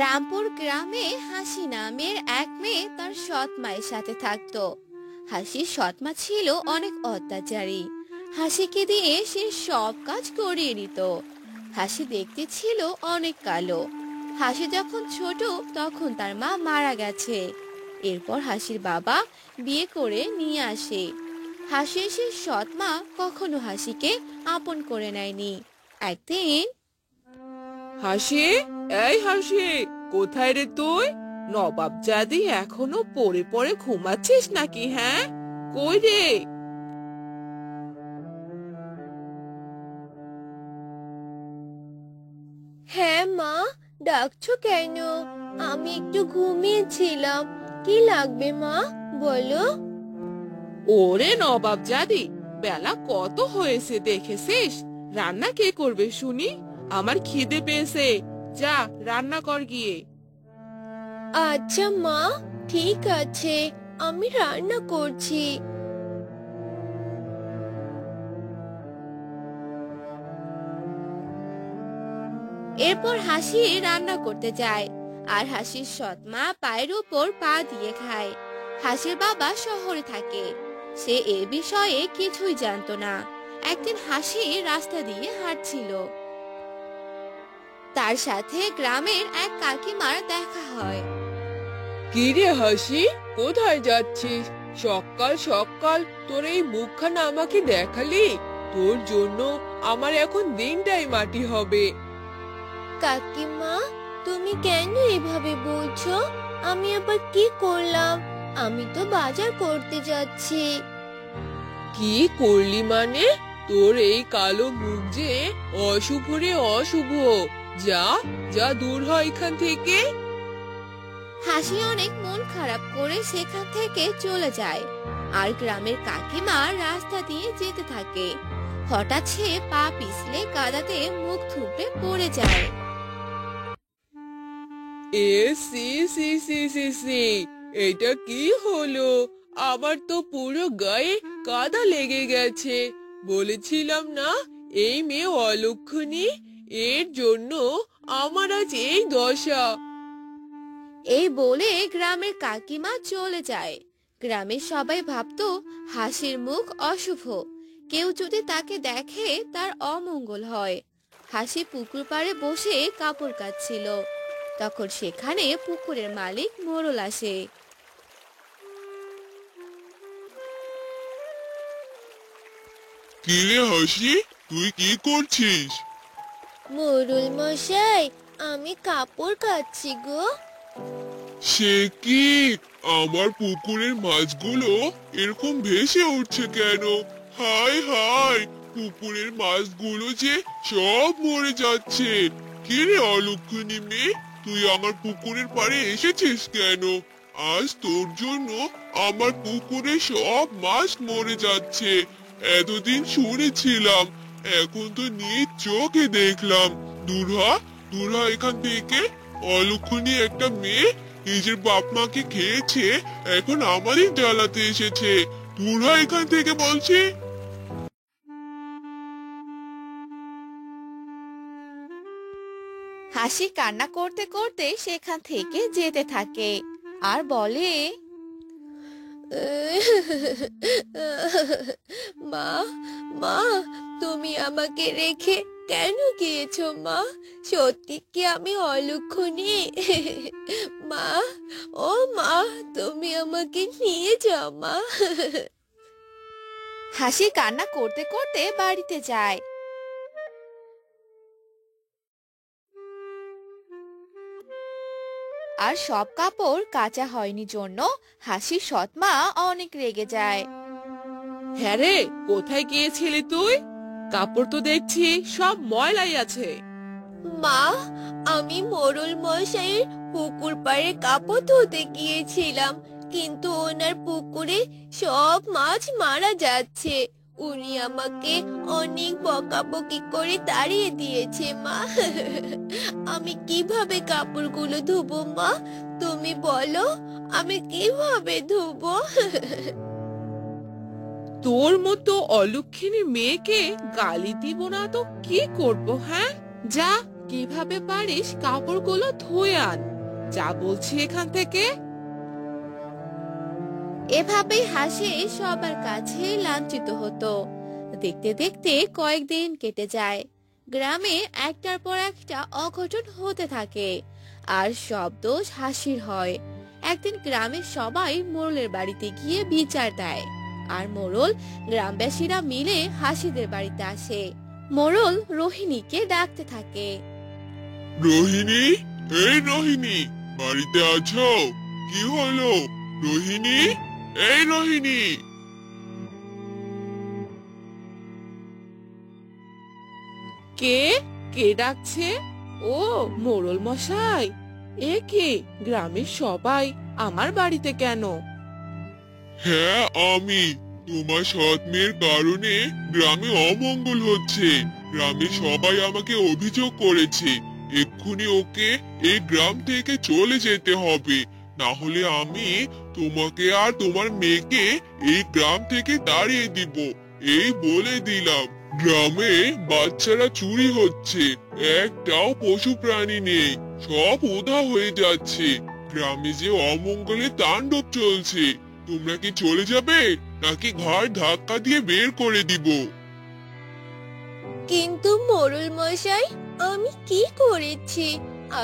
রামপুর গ্রামে হাসি নামের এক মেয়ে তার সৎ মায়ের সাথে থাকতো। হাসির সৎ মা ছিল অনেক অত্যাচারী। হাসিকে দিয়ে সে সব কাজ করিয়ে নিত। হাসি দেখতে ছিল অনেক কালো। হাসি যখন ছোট তখন তার মা মারা গেছে। এরপর হাসির বাবা বিয়ে করে নিয়ে আসে। হাসির সে সৎ মা কখনো হাসিকে আপন করে নেয়নি। একদিন, হাসি, এই হাসি, কোথায় রে তুই? নবাব জাদি এখনো পড়ে পড়ে ঘুমাচ্ছিস নাকি? হ্যাঁ, কই রে? হ্যাঁ মা, ডাকছো কেন? আমি একটু ঘুমিয়েছিলাম। কি লাগবে মা, বলো। ওরে নবাব জাদি, বেলা কত হয়েছে দেখেছিস? রান্না কে করবে শুনি? আমার খিদে পেয়েছে, যা রান্না কর গিয়ে। আচ্ছা মা, ঠিক আছে, আমি রান্না করছি। এরপর হাসি রান্না করতে যায়, আর হাসির সৎ মা পায়ের উপর পা দিয়ে খায়। হাসির বাবা শহরে থাকে, সে এ বিষয়ে কিছুই জানতো না। একদিন হাসি রাস্তা দিয়ে হাঁটছিল। তার সাথে গ্রামের এক কাকিমার দেখা হয়। কি রে হাসি, কোথায় যাচ্ছিস? সকাল সকাল তোর এই মুখখানা আমাকে দেখালি? তোর জন্য আমার এখন দিনটাই মাটি হবে। কাকিমা, তুমি কেন এভাবে বলছো? আমি আবার কি করলাম? আমি তো বাজার করতে যাচ্ছি। কি করলি মানে? তোর এই কালো মুখ যে অশুভ রে অশুভ। যা যা, দূর হ এখান থেকে। হাসি অনেক মন খারাপ করে সেখান থেকে চলে যায়। আর গ্রামের কাকিমা রাস্তা দিয়ে যেতে থাকে। হঠাৎ সে পা পিছলে কাদাতে মুখ থুবড়ে পড়ে যায়। এ সি সি সি সি সি, এটা কি হলো? আমার তো পুরো গায়ে কাদা লেগে গেছে। বলেছিলাম না এই মেয়ে অলক্ষণী, এর জন্য আমার আজ এই দশা। এই বলে গ্রামের কাকিমা চলে যায়। গ্রামের সবাই ভাবতো হাসির মুখ অশুভ, কেউ যদি তাকে দেখে তার অমঙ্গল হয়। হাসি পুকুর পাড়ে বসে কাপড় কাচ্ছিল। তখন সেখানে পুকুরের মালিক মোড়ল আসে। কি রে হাসি, তুই কি করছিস? মোড়ল মশাই, আমি কাপড় কাচ্ছি গো। সে কি, আমার পুকুরের মাছগুলো এরকম ভেসে উঠছে কেন? হায় হায়, পুকুরের মাছগুলো যে সব মরে যাচ্ছে। কি রে অলক্ষণী মেয়ে, তুই আমার পুকুরের পাড়ে এসেছিস কেন? আজ তোর জন্য আমার পুকুরে সব মাছ মরে যাচ্ছে। এতদিন শুনেছিলাম, এখন তো নিজ চোখে দেখলাম। দূর হ, দূর হ এখান থেকে। অলক্ষণী একটা মেয়ে নিজের বাপ মাকে খেয়েছে, এখন আমারই জ্বালাতে এসেছে। দূর হ এখান থেকে বলছি। হাসি কান্না করতে করতে সেখান থেকে যেতে থাকে আর বলে, মা, মা, তুমি আমাকে রেখে কেন গিয়েছো মা? সত্যি কি আমি অলক্ষণী? মা, ও মা, তুমি আমাকে নিয়ে যাও মা। হাসি কান্না করতে করতে বাড়িতে যায়। আর সব কাপড় কাচা হয়নি জন্য হাসির সৎ মা অনেক রেগে যায়। হ্যাঁ রে, কোথায় গিয়েছিলি তুই? কাপড় তো দেখছি সব ময়লাই আছে। মা, আমি মোড়ল মশাইয়ের পুকুর পাড়ে কাপড় ধুতে গিয়েছিলাম, কিন্তু ওনার পুকুরে সব মাছ মারা যাচ্ছে। উনি আমাকে অনেক বকাবকি করে তাড়িয়ে দিয়েছে মা। আমি কিভাবে কাপড়গুলো ধুবো মা? তুমি বলো, আমি কিভাবে ধুবো? তোর মতো অলক্ষিনী মেয়েকে গালি দিব না তো কি করব? হ্যাঁ, যা, কিভাবে পারিস কাপড়গুলো ধুয়ে আন। যা বলছি এখান থেকে। এভাবেই হাসি সবার কাছে লাঞ্ছিত হতো। দেখতে দেখতে কয়েকদিন কেটে যায়। গ্রামে একটার পর একটা অঘটন হতে থাকে, আর সব দোষ হাসির হয়। একদিন গ্রামের সবাই মোড়লের বাড়িতে গিয়ে বিচার দেয়, আর মোড়ল গ্রামবাসীরা মিলে হাসিদের বাড়িতে আসে। মোড়ল রোহিণীকে ডাকতে থাকে। রোহিণী, এই রোহিণী, বাড়িতে আছো? কি হলো রোহিণী? এই রোহিণী! কে কে ডাকছে? ও মোড়ল মশাই, এ কে? গ্রামের সবাই আমার বাড়িতে কেন? হ্যাঁ, আমি। তোমার সৎ মেয়ের কারণে গ্রামে অমঙ্গল হচ্ছে। গ্রামের সবাই আমাকে অভিযোগ করেছে। এক্ষুনি ওকে এই গ্রাম থেকে চলে যেতে হবে, না হলে আমি তোমাকে আর তোমার মেয়েকে এই গ্রাম থেকে তাড়িয়ে দিব। এই বলে দিলাম। গ্রামে বাচ্চারা চুরি হচ্ছে, একটাও পশু প্রাণী নেই, সব উধাও হয়ে যাচ্ছে। গ্রামে যে অমঙ্গলের তাণ্ডব চলছে। তোমরা কি চলে যাবে, নাকি ঘর ধাক্কা দিয়ে বের করে দিব? কিন্তু মোড়ল মশাই, আমি কি করেছি?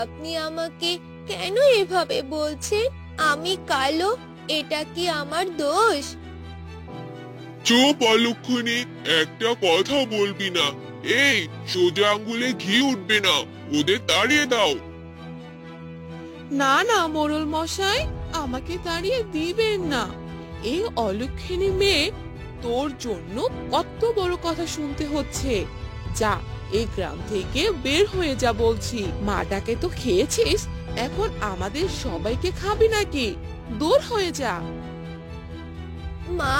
আপনি আমাকে কেন এভাবে বলছেন? আমি কালো, এটা কি আমার দোষ? চুপ অলক্ষণী, একটা কথা বলবি না। এই, সোজা আঙ্গুলে ঘি উঠবে না, ওদের তাড়িয়ে দাও। না না মোড়ল মশাই, আমাকে তাড়িয়ে দিবেন না। এই অলক্ষিনী মেয়ে, তোর জন্য কত বড় কথা শুনতে হচ্ছে। যা, এই গ্রাম থেকে বের হয়ে যা বলছি। মাটাকে তো খেয়েছিস, এখন আমাদের সবাইকে খাবি নাকি? দূর হয়ে যা। মা,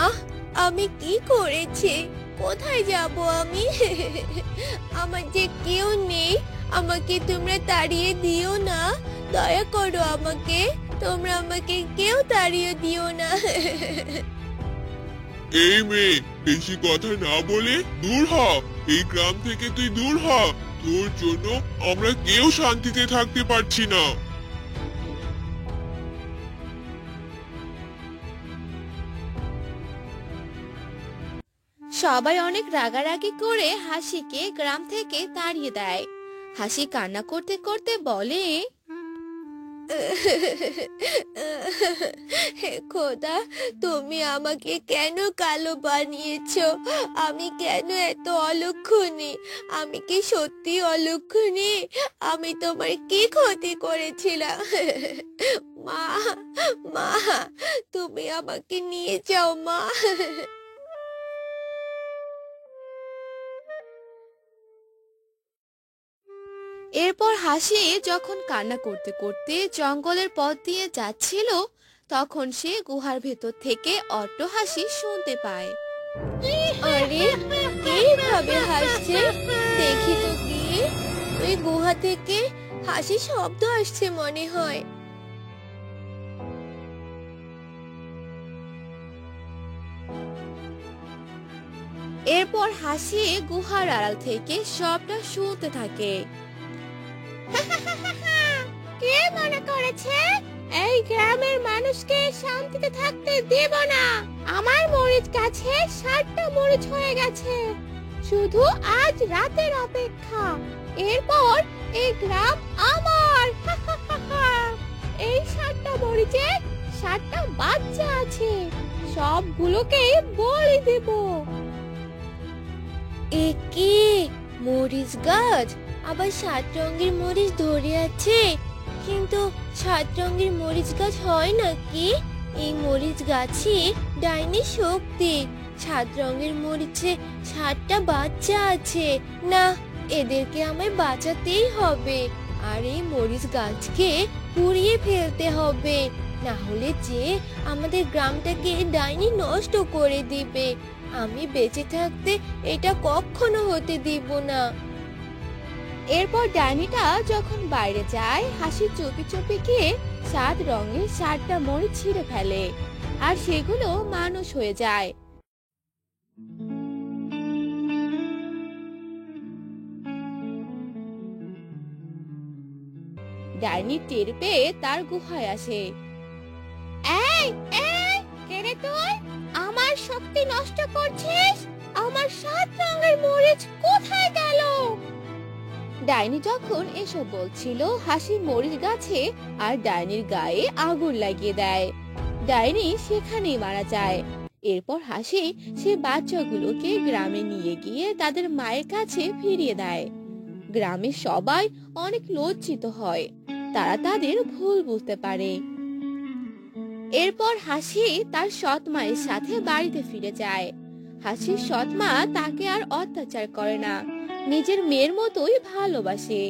আমি কি করেছি? কোথায় যাব আমি? আমার যে কেউ নেই, আমাকে তোমরা তাড়িয়ে দিও না। দয়া করো আমাকে, তোমরা আমাকে কেউ তাড়িয়ে দিও না। এই মেয়ে, বেশি কথা না বলে দূর হ। এই গ্রাম থেকে তুই দূর হ। তোর জন্য আমরা কেউ শান্তিতে থাকতে পারছি না। সবাই অনেক রাগারাগি করে হাসিকে গ্রাম থেকে তাড়িয়ে দেয়। হাসি কান্না করতে করতে বলে, হে খোদা, তুমি আমাকে কেন কালো বানিয়েছো? আমি কেন এত অলক্ষণী? আমি কি সত্যি অলক্ষণী? আমি তোমার কি ক্ষতি করেছিলাম? মা, মা, তুমি আমাকে নিয়ে যাও মা। এরপর হাসি যখন কান্না করতে করতে জঙ্গলের পথ দিয়ে যাচ্ছিল, তখন সে গুহার ভেতর থেকে অট্টহাসি শুনতে পায়। আরে, এইভাবে হাসছে, দেখি তো কি। ওই গুহা থেকে হাসি শব্দ আসছে মনে হয়। এরপর হাসি গুহার আড়াল থেকে সবটা শুনতে থাকে। কে মনে করেছে এই গ্রামের মানুষকে শান্তিতে থাকতে দেব না? আমার মরিচ গাছে 60টা মরিচ হয়ে গেছে। শুধু আজ রাতের অপেক্ষা, এরপর এই গ্রাম আমার। এই 60টা মরিচে 60টা বাচ্চা আছে, সবগুলোকে বলি দেব। এ কি মরিচ গাছ? আবার 7 রঙের মরিচ ধরে আছে, কিন্তু 7 রঙের মরিচ গাছ হয় নাকি? এই মরিচ গাছে ডাইনি শক্তি। 7 রঙের মরিচে 7টা বাচ্চা আছে। না, এদেরকে আমায় বাঁচাতেই হবে, আর এই মরিচ গাছকে পুড়িয়ে ফেলতে হবে, না হলে যে আমাদের গ্রামটাকে ডাইনি নষ্ট করে দিবে। আমি বেঁচে থাকতে এটা কখনো হতে দিব না। এরপর ডাইনিটা যখন বাইরে যায়, হাসি চুপি চুপি গিয়ে 7 রঙের 7টা মরিচ ছিঁড়ে ফেলে, আর সেগুলো মানুষ হয়ে যায়। ডাইনি টের পেয়ে তার গুহায় আসে। এই এই, কে রে তুই? আমার শক্তি নষ্ট করছিস? আমার 7 রঙের মরিচ কোথায় গেল? ডাইনি যখন এসব বলছিল, হাসি মরিচ গাছে আর ডাইনির গায়ে আগুন লাগিয়ে দেয়। ডাইনি সেখানেই মারা যায়। এরপর হাসি সে বাচ্চাগুলোকে গ্রামে নিয়ে গিয়ে তাদের মায়ের কাছে ফিরিয়ে দেয়। গ্রামের সবাই অনেক লজ্জিত হয়, তারা তাদের ভুল বুঝতে পারে। এরপর হাসি তার সৎ মায়ের সাথে বাড়িতে ফিরে যায়। হাসির সৎ মা তাকে আর অত্যাচার করে না, নিজের মেয়ের মতোই ভালোবাসে।